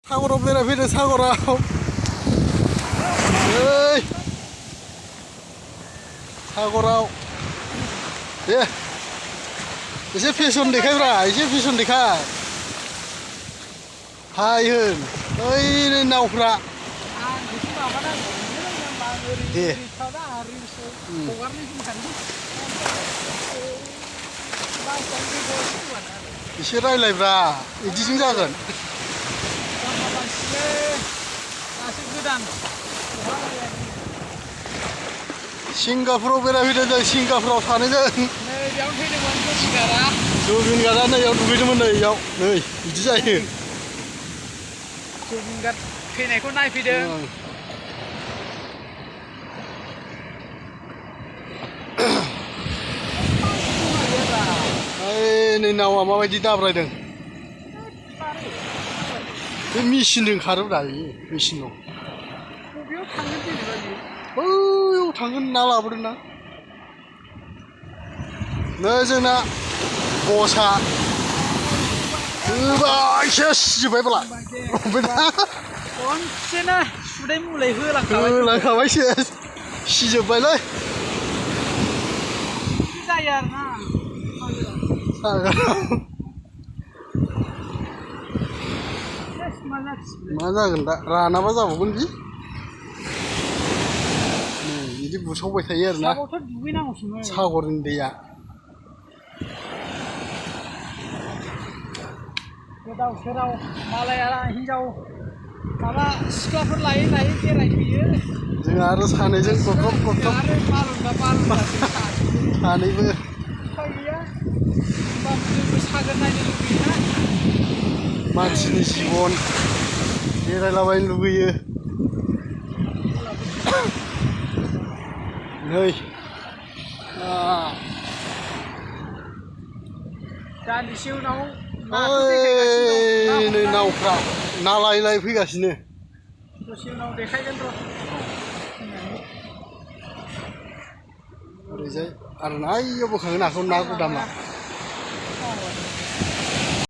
사고로 बेरायफैदो 사고राव ओइ सागराव दे एसे फेसन देखायब्रा एसे फेसन देखाय हाय होन ओइ नावफ्रा दे एसे रायलायब्रा बिदिजों जागोन सिंगापुराव बेरायफैदों जों सिंगापुराव सानैजों जुबिन गार्डआ नैयाव दुगैदोंमोन नैयाव नै बिदि जायो जुबिन गार्ड थैनायखौ नायफैदों नै नावा माबायदि दाब्रायदों बे मेचिनजों खारोब्रा बेयो मेचिन दं बबेयाव थांगोन जेनेबा बेयो बैयाव थांगोन ना लाबोदों ना नै जोंना बसा होबायसो सिजोब्बायब्ला खनसेनो सुदै मुलि होलांखाबायसो सिजोब्बायलै जायो आरोना मा जागोन दा रानाबा जाबावगोन बि बिदि बुसावबाय थायो आरोना सागरनि दैया गोदाव सोराव मालाया हिनजाव माबा सिख्लाफोर लायै लायै बेरायफैयो जों आरो सानैजों गथब गथब सानैबो मानसिनि जिबन बेरायलाबायनो लुगैयो नै दान्दिसे उनाव नै नावफ्रा ना लायै लायै फैगासिनो दसे उनाव देखायगोन र' ओरैजाय आरो ना आइयाव बोखाङो नाखौ ना गुदामा